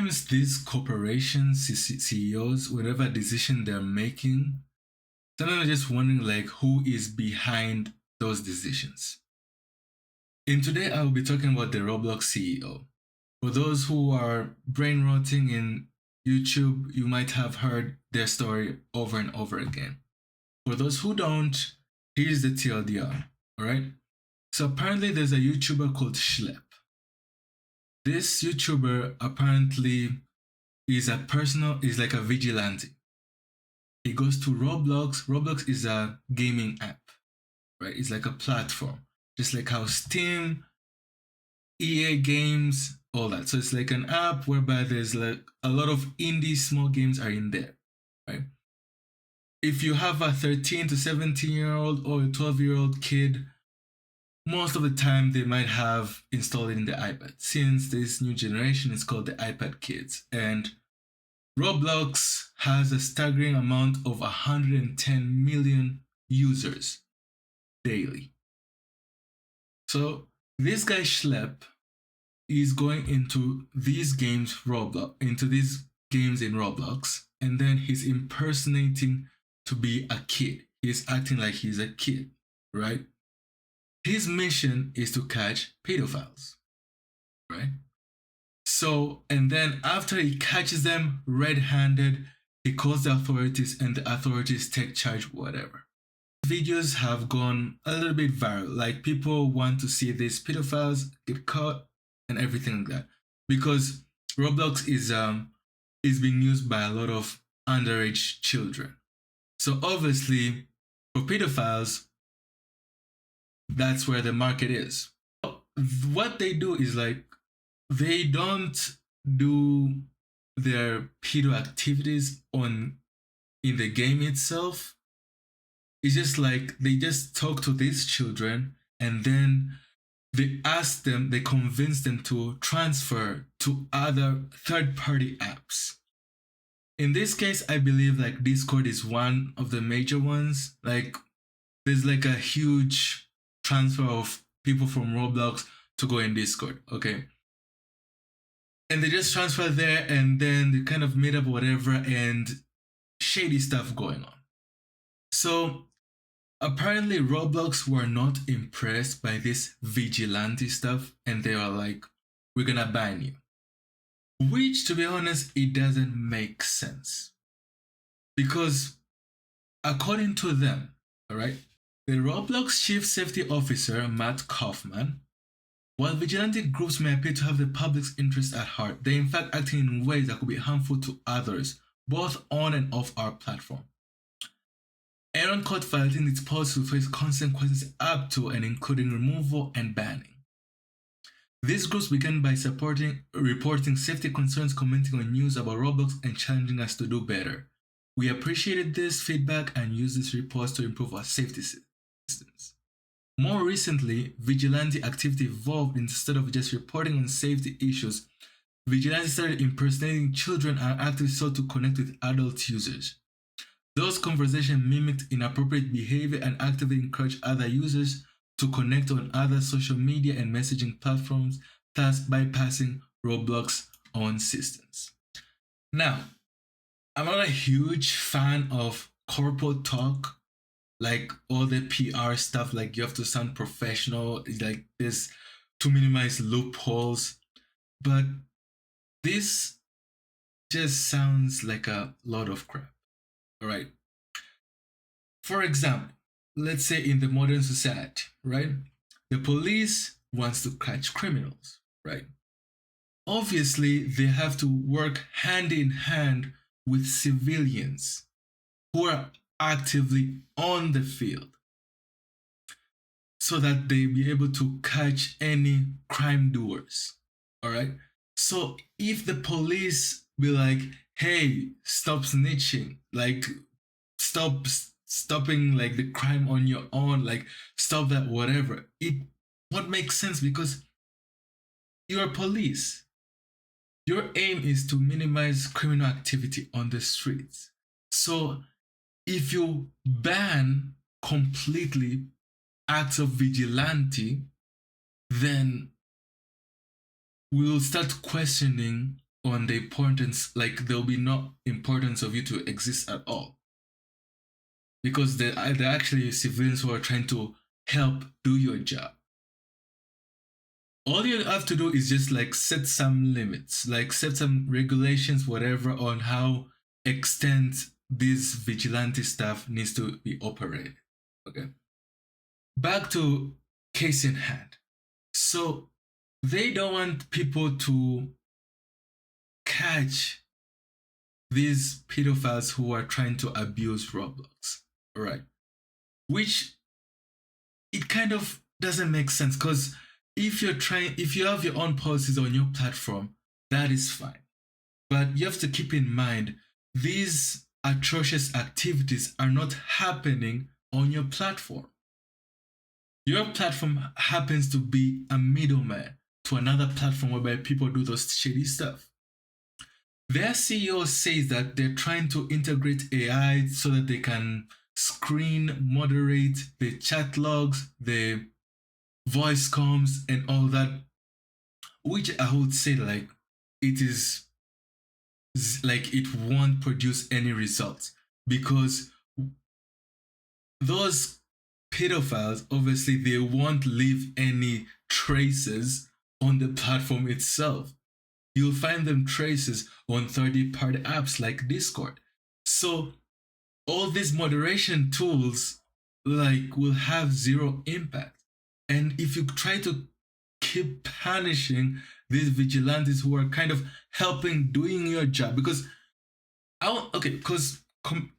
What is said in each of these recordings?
sometimes these corporations, CEOs, whatever decision they're making, sometimes I'm just wondering like who is behind those decisions. And today I will be talking about the Roblox CEO. For those who are brain rotting in YouTube, you might have heard their story over and over again. For those who don't, here's the TLDR, alright? So apparently there's a YouTuber called Schlep. This YouTuber apparently is like a vigilante. He goes to Roblox. Roblox is a gaming app, right? It's like a platform, just like how Steam, EA games, all that. So it's like an app whereby there's like a lot of indie small games are in there, right? If you have a 13 to 17-year-old or a 12-year-old kid, most of the time they might have installed it in the iPad, since this new generation is called the iPad Kids. And Roblox has a staggering amount of 110 million users daily. So this guy Schlep is going into these games in Roblox, and then he's impersonating to be a kid. He's acting like he's a kid, right? His mission is to catch pedophiles, right? So, and then after he catches them red-handed, he calls the authorities and the authorities take charge, whatever. Videos have gone a little bit viral. Like, people want to see these pedophiles get caught and everything like that. Because Roblox is being used by a lot of underage children. So obviously, for pedophiles, that's where the market is. What they do is like, they don't do their pedo activities in the game itself. It's just like they just talk to these children and then they convince them to transfer to other third-party apps. In this case, I believe like Discord is one of the major ones. Like, there's like a huge transfer of people from Roblox to go in Discord, okay? And they just transfer there and then they kind of meet up whatever and shady stuff going on. So apparently Roblox were not impressed by this vigilante stuff and they were like, we're gonna ban you. Which, to be honest, it doesn't make sense. Because according to them, alright, the Roblox Chief Safety Officer, Matt Kaufman, while vigilante groups may appear to have the public's interest at heart, they in fact acting in ways that could be harmful to others, both on and off our platform. Anyone caught violating its policy will face consequences up to and including removal and banning. These groups began by reporting safety concerns, commenting on news about Roblox, and challenging us to do better. We appreciated this feedback and used these reports to improve our safety systems. More recently, vigilante activity evolved. Instead of just reporting on safety issues, vigilantes started impersonating children and actively sought to connect with adult users. Those conversations mimicked inappropriate behavior and actively encouraged other users to connect on other social media and messaging platforms, thus bypassing Roblox's own systems. Now, I'm not a huge fan of corporate talk, like all the PR stuff, like you have to sound professional, like this to minimize loopholes. But this just sounds like a lot of crap. All right. For example, let's say in the modern society, right? The police wants to catch criminals, right? Obviously, they have to work hand in hand with civilians who are actively on the field so that they be able to catch any crime doers. All right. So if the police be like, hey, stop snitching, like stopping like the crime on your own, like stop that, whatever, it won't make sense because you're police. Your aim is to minimize criminal activity on the streets. So if you ban completely acts of vigilante, then we'll start questioning on the importance, like there'll be no importance of you to exist at all, because they're actually civilians who are trying to help do your job. All you have to do is just like set some limits, like set some regulations, whatever, on how extent this vigilante stuff needs to be operated. Okay. Back to case in hand. So they don't want people to catch these pedophiles who are trying to abuse Roblox. All right. Which it kind of doesn't make sense, because if you have your own policies on your platform, that is fine. But you have to keep in mind these atrocious activities are not happening on your platform. Your platform happens to be a middleman to another platform whereby people do those shady stuff. Their CEO says that they're trying to integrate AI so that they can screen, moderate the chat logs, the voice comms, and all that, which I would say like it is like it won't produce any results, because those pedophiles obviously they won't leave any traces on the platform itself. You'll find them traces on third-party apps like Discord. So all these moderation tools like will have zero impact. And if you try to keep punishing these vigilantes who are kind of helping doing your job, because because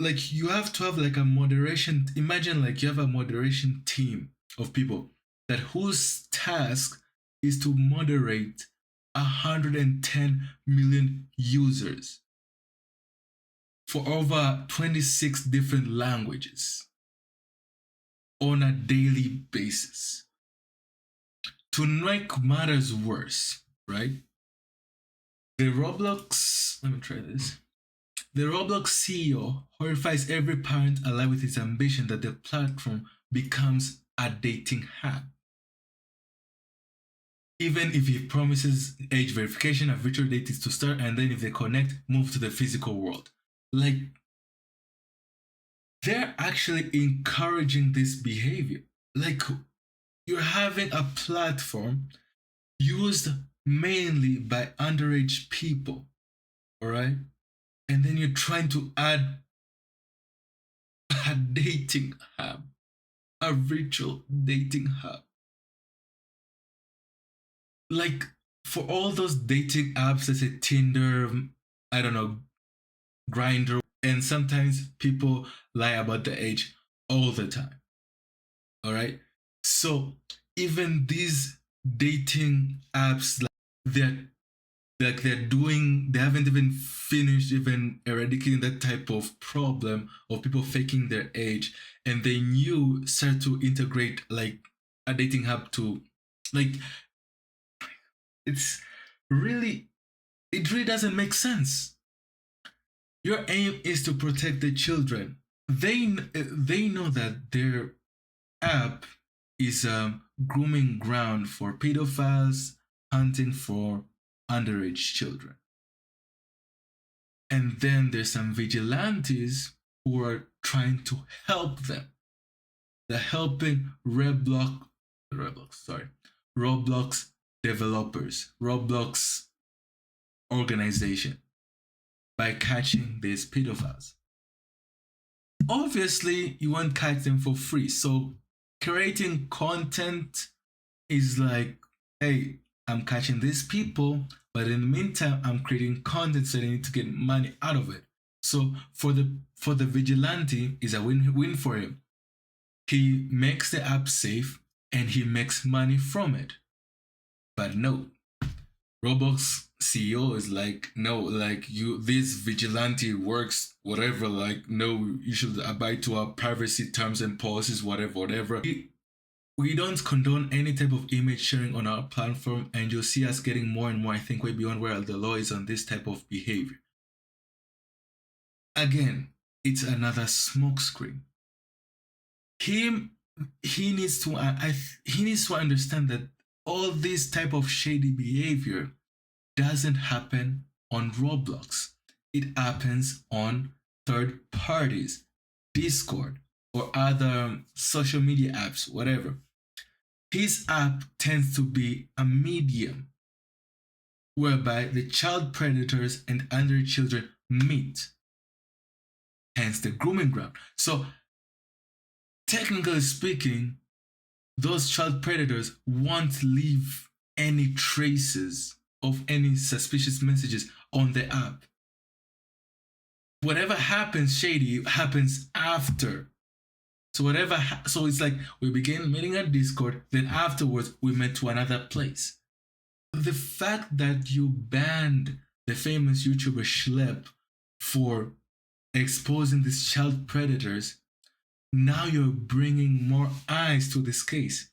like you have to have like a moderation, imagine like you have a moderation team of people that whose task is to moderate 110 million users for over 26 different languages on a daily basis. To make matters worse, right? The Roblox, let me try this. The Roblox CEO horrifies every parent alive with his ambition that the platform becomes a dating app. Even if he promises age verification, a virtual date is to start, and then if they connect, move to the physical world. Like, they're actually encouraging this behavior. Like, you're having a platform used mainly by underage people, all right? And then you're trying to add a dating hub, a virtual dating hub. Like, for all those dating apps, let's say Tinder, I don't know, Grinder, and sometimes people lie about the age all the time. All right. So even these dating apps, they're doing, they haven't even finished even eradicating that type of problem of people faking their age, and they knew start to integrate like a dating app to, like, it's really, it really doesn't make sense. Your aim is to protect the children. They know that their app is a grooming ground for pedophiles hunting for underage children. And then there's some vigilantes who are trying to help them. They're helping Roblox developers, Roblox organization by catching these pedophiles. Obviously, you won't catch them for free. So creating content is like, hey, I'm catching these people, but in the meantime, I'm creating content so they need to get money out of it. So for the vigilante, is a win-win for him. He makes the app safe and he makes money from it. But no, Roblox CEO is like, no, like this vigilante works, whatever, like, no, you should abide to our privacy terms and policies, whatever. We don't condone any type of image sharing on our platform, and you'll see us getting more and more, I think, way beyond where the law is on this type of behavior. Again, it's another smokescreen. He needs to understand that all this type of shady behavior doesn't happen on Roblox. It happens on third parties, Discord, or other social media apps, whatever. His app tends to be a medium whereby the child predators and other children meet, hence the grooming ground. So, technically speaking, those child predators won't leave any traces of any suspicious messages on the app. Whatever happens shady happens after. So so it's like we begin meeting at Discord, then afterwards we met to another place. The fact that you banned the famous YouTuber Schlep for exposing these child predators, now you're bringing more eyes to this case.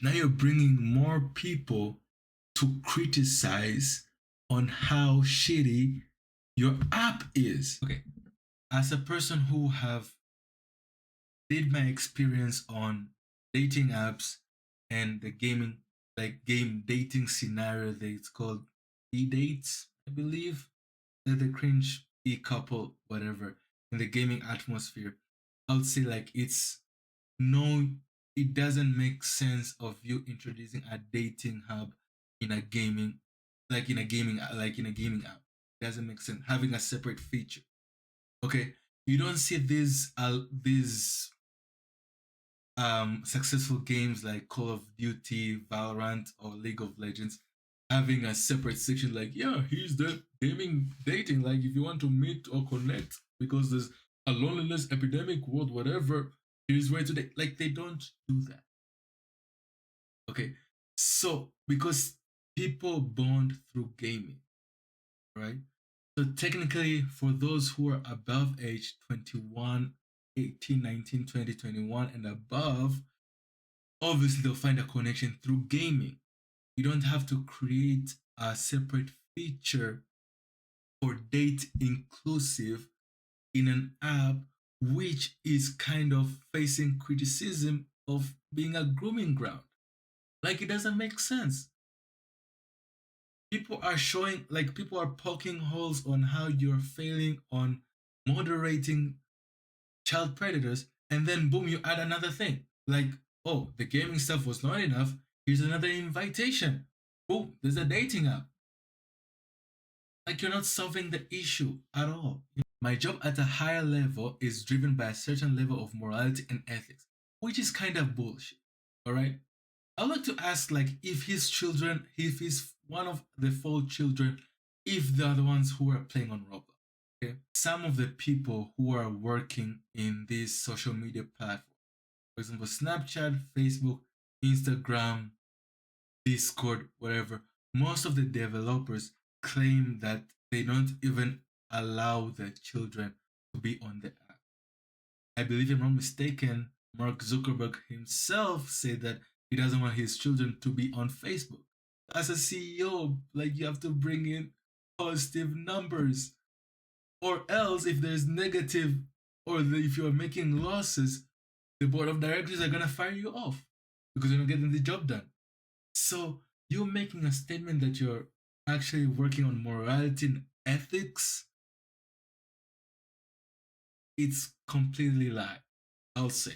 Now you're bringing more people to criticize on how shitty your app is. Okay, as a person who have did my experience on dating apps and the gaming, like game dating scenario that it's called e-dates, I believe. They're the cringe e-couple, whatever, in the gaming atmosphere. I would say like no, it doesn't make sense of you introducing a dating hub in a gaming, like in a gaming app. It doesn't make sense having a separate feature. Okay, you don't see these successful games like Call of Duty, Valorant, or League of Legends having a separate section like, yeah, here's the gaming dating. Like, if you want to meet or connect because there's a loneliness epidemic, world, whatever, here's where to date. Like, they don't do that. Okay, so because people bond through gaming, right? So technically, for those who are above age 21, 18, 19, 20, 21, and above, obviously they'll find a connection through gaming. You don't have to create a separate feature for date inclusive in an app which is kind of facing criticism of being a grooming ground. Like, it doesn't make sense. People are poking holes on how you're failing on moderating child predators, and then boom, you add another thing. Like, oh, the gaming stuff was not enough. Here's another invitation. Boom, there's a dating app. Like, you're not solving the issue at all. My job at a higher level is driven by a certain level of morality and ethics, which is kind of bullshit. All right. I'd like to ask, like, if his children, if he's one of the 4 children, if they're the ones who are playing on Roblox. Okay. Some of the people who are working in these social media platforms, for example, Snapchat, Facebook, Instagram, Discord, whatever, most of the developers claim that they don't even allow the children to be on the app. I believe, if I'm not mistaken, Mark Zuckerberg himself said that he doesn't want his children to be on Facebook. As a CEO, like, you have to bring in positive numbers, or else if there's negative, if you're making losses, the board of directors are gonna fire you off because you're not getting the job done. So you're making a statement that you're actually working on morality and ethics. It's completely lie. I'll say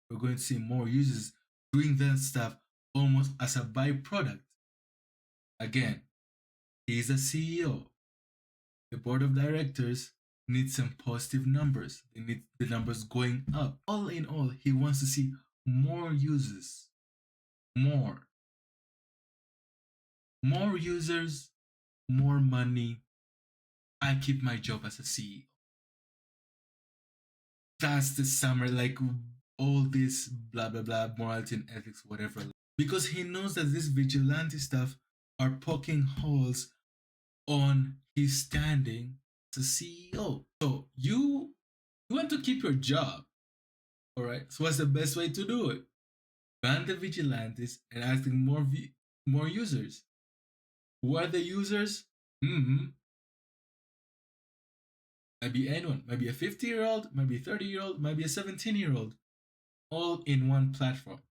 we're going to see more users doing that stuff almost as a byproduct. Again, he's a CEO. The board of directors needs some positive numbers. They need the numbers going up. All in all, he wants to see more users. More. More users, more money. I keep my job as a CEO. That's the summary, like all this blah blah blah, morality and ethics, whatever. Because he knows that this vigilante stuff are poking holes on his standing as a CEO. So you want to keep your job, all right? So what's the best way to do it? Ban the vigilantes and asking more users. Who are the users? Might be anyone. Might be a 50-year-old, might be a 30-year-old, might be a 17-year-old, all in one platform.